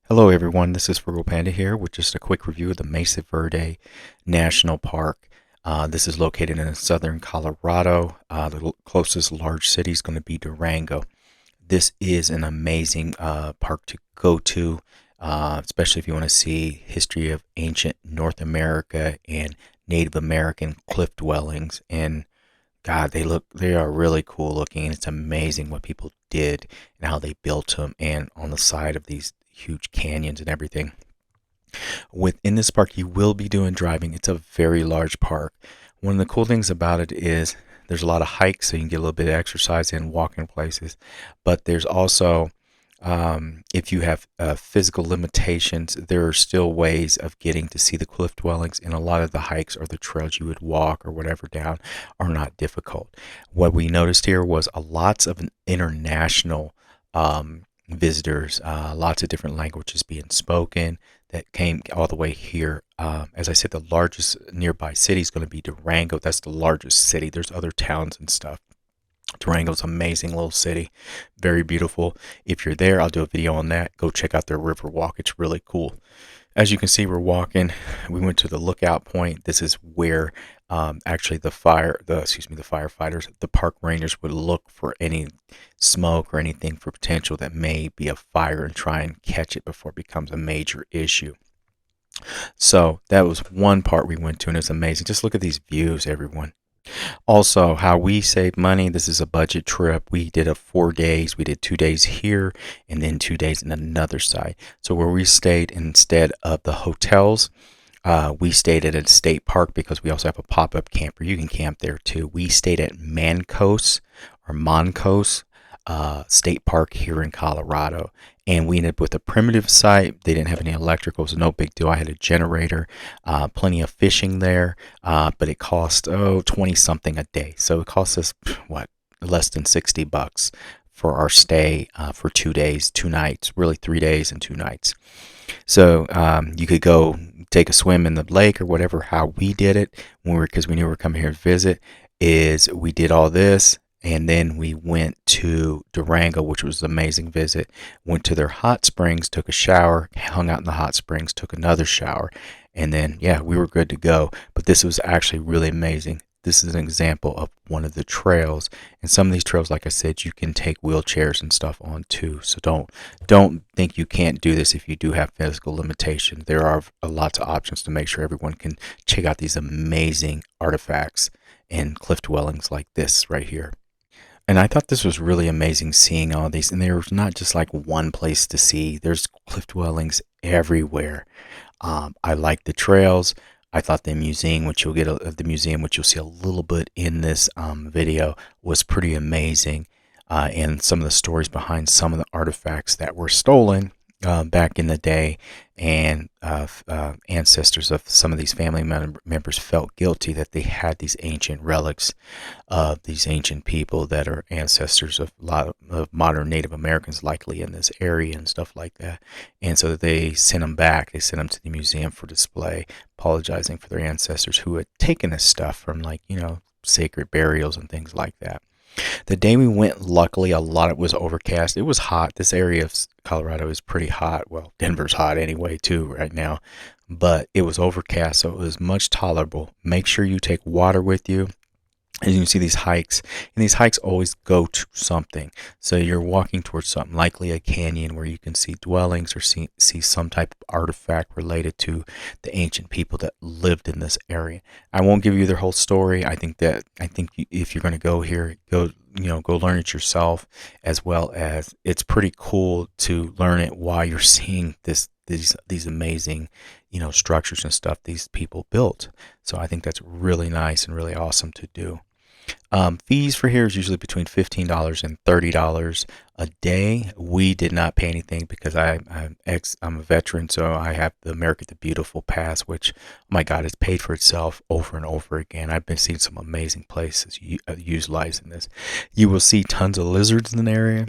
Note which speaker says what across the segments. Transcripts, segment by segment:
Speaker 1: Hello everyone, this is Frugal Panda here with just a quick review of the Mesa Verde National Park. This is located in southern Colorado. The closest large city is going to be Durango. This is an amazing park to go to, especially if you want to see history of ancient North America and Native American cliff dwellings. And God, they are really cool looking. And it's amazing what people did and how they built them and on the side of these huge canyons and everything. Within this park, you will be doing driving. It's a very large park. One of the cool things about it is there's a lot of hikes, so you can get a little bit of exercise in walking places. But there's also, if you have physical limitations, there are still ways of getting to see the cliff dwellings, and a lot of the hikes or the trails you would walk or whatever down are not difficult. What we noticed here was lots of international visitors, lots of different languages being spoken that came all the way here. As I said, the largest nearby city is going to be Durango. That's the largest city. There's other towns and stuff. Durango's an amazing little city, very beautiful. If you're there, I'll do a video on that. Go check out their river walk. It's really cool. As you can see, we're walking. We went to the lookout point. This is where actually the firefighters, the park rangers would look for any smoke or anything for potential that may be a fire and try and catch it before it becomes a major issue. So that was one part we went to, and it's amazing. Just look at these views, everyone. Also, how we save money. This is a budget trip. We did 4 days. We did 2 days here and then 2 days in another side. So where we stayed, instead of the hotels, we stayed at a state park because we also have a pop-up camper. You can camp there too. We stayed at Mancos State Park here in Colorado, and we ended up with a primitive site. They didn't have any electrical, so no big deal. I had a generator, plenty of fishing there, but it cost 20 something a day. So it cost us less than $60 for our stay for 2 days, 2 nights, really 3 days and 2 nights. So you could go take a swim in the lake or whatever. How we did it because we knew we were coming here to visit, is we did all this. And then we went to Durango, which was an amazing visit. Went to their hot springs, took a shower, hung out in the hot springs, took another shower. And then, yeah, we were good to go. But this was actually really amazing. This is an example of one of the trails. And some of these trails, like I said, you can take wheelchairs and stuff on too. So don't think you can't do this if you do have physical limitations. There are lots of options to make sure everyone can check out these amazing artifacts and cliff dwellings like this right here. And I thought this was really amazing seeing all these. And there's not just like one place to see. There's cliff dwellings everywhere. I like the trails. I thought the museum, which you'll see a little bit in this video, was pretty amazing. And some of the stories behind some of the artifacts that were stolen back in the day, and ancestors of some of these family members felt guilty that they had these ancient relics of these ancient people that are ancestors of a lot of modern Native Americans likely in this area and stuff like that. And so they sent them back. They sent them to the museum for display, apologizing for their ancestors who had taken this stuff from, like, sacred burials and things like that. The day we went, luckily, a lot of it was overcast. It was hot. This area of Colorado is pretty hot. Well, Denver's hot anyway, too, right now. But it was overcast, so it was much tolerable. Make sure you take water with you. As you can see, these hikes, and these hikes always go to something. So you're walking towards something, likely a canyon where you can see dwellings or see some type of artifact related to the ancient people that lived in this area. I won't give you their whole story. I think if you're going to go here, go learn it yourself, as well as it's pretty cool to learn it while you're seeing these amazing structures and stuff these people built. So I think that's really nice and really awesome to do. Fees for here is usually between $15 and $30 a day. We did not pay anything because I'm a veteran, so I have the America the Beautiful pass, which, oh my God, it's paid for itself over and over again. I've been seeing some amazing places utilizing this. You will see tons of lizards in the area.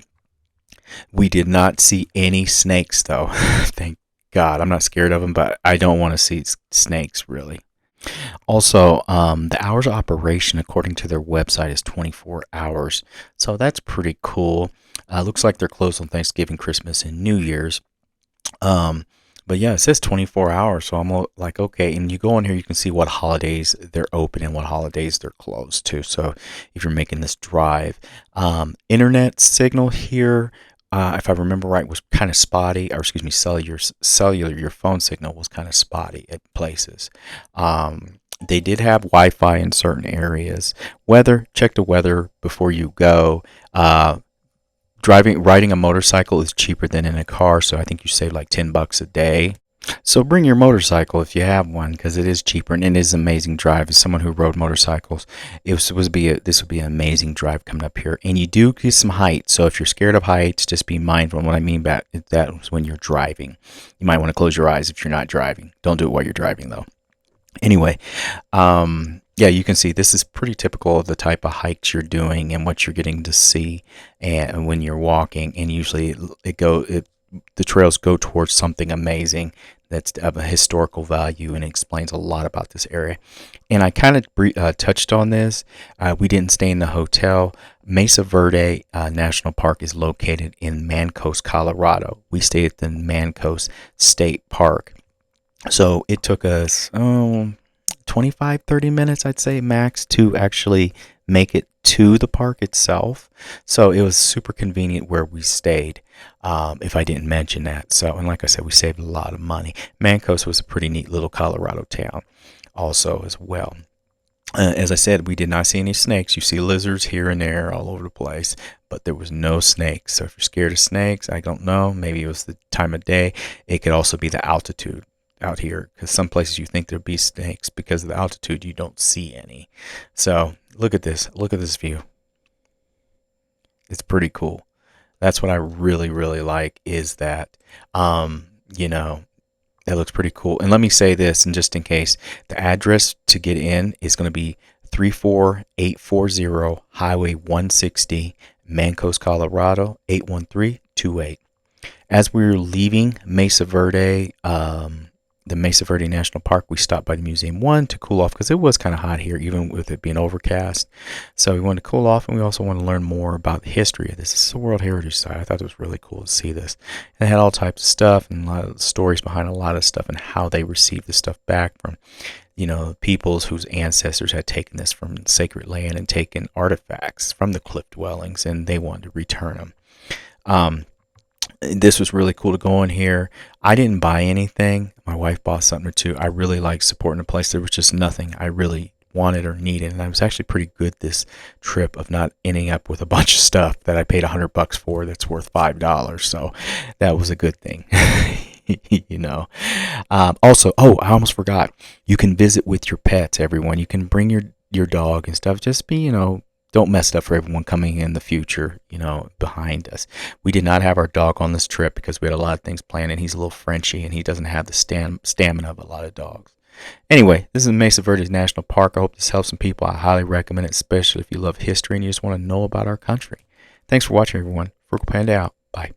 Speaker 1: We did not see any snakes, though. Thank God. I'm not scared of them, but I don't want to see snakes, really. Also, the hours of operation, according to their website, is 24 hours. So that's pretty cool. Looks like they're closed on Thanksgiving, Christmas, and New Year's. But yeah, it says 24 hours, so I'm like, okay. And you go in here, you can see what holidays they're open and what holidays they're closed to. So if you're making this drive, internet signal here, if I remember right, was kind of spotty, or excuse me, cellular, your phone signal was kind of spotty at places. They did have Wi-Fi in certain areas. Weather, check the weather before you go. Riding a motorcycle is cheaper than in a car, so I think you save like $10 a day. So bring your motorcycle if you have one, because it is cheaper and it is an amazing drive. As someone who rode motorcycles, this would be an amazing drive coming up here, and you do get some height. So if you're scared of heights, just be mindful. And what I mean by that is when you're driving, you might want to close your eyes if you're not driving. Don't do it while you're driving though. Anyway, yeah, you can see this is pretty typical of the type of hikes you're doing and what you're getting to see, and when you're walking. And usually the trails go towards something amazing that's of a historical value, and it explains a lot about this area. And I kind of touched on this. We didn't stay in the hotel. Mesa Verde National Park is located in Mancos, Colorado. We stayed at the Mancos State Park. So it took us 25, 30 minutes, I'd say max, to actually make it to the park itself. So it was super convenient where we stayed, if I didn't mention that. So, and like I said, we saved a lot of money. Mancos was a pretty neat little Colorado town also as well. As I said, we did not see any snakes. You see lizards here and there all over the place, but there was no snakes. So if you're scared of snakes, I don't know. Maybe it was the time of day. It could also be the altitude out here, because some places you think there'd be snakes, because of the altitude you don't see any. So look at this view. It's pretty cool. That's what I really like, is that you know, that looks pretty cool. And let me say this, and just in case, the address to get in is going to be 34840 Highway 160, Mancos, Colorado 81328. As we were leaving Mesa Verde, the Mesa Verde National Park, we stopped by the Museum 1 to cool off, because it was kind of hot here, even with it being overcast. So we wanted to cool off, and we also want to learn more about the history of this. This is a World Heritage Site. I thought it was really cool to see this. And it had all types of stuff, and a lot of stories behind a lot of stuff, and how they received the stuff back from, peoples whose ancestors had taken this from sacred land and taken artifacts from the cliff dwellings, and they wanted to return them. This was really cool to go in here. I didn't buy anything. My wife bought something or two. I really like supporting a place. There was just nothing I really wanted or needed, and I was actually pretty good this trip of not ending up with a bunch of stuff that I paid $100 for that's worth $5. So that was a good thing. Also, I almost forgot. You can visit with your pets, everyone. You can bring your dog and stuff. Just be, don't mess it up for everyone coming in the future, behind us. We did not have our dog on this trip because we had a lot of things planned, and he's a little Frenchy, and he doesn't have the stamina of a lot of dogs. Anyway, this is Mesa Verde National Park. I hope this helps some people. I highly recommend it, especially if you love history and you just want to know about our country. Thanks for watching, everyone. Frugal Panda out. Bye.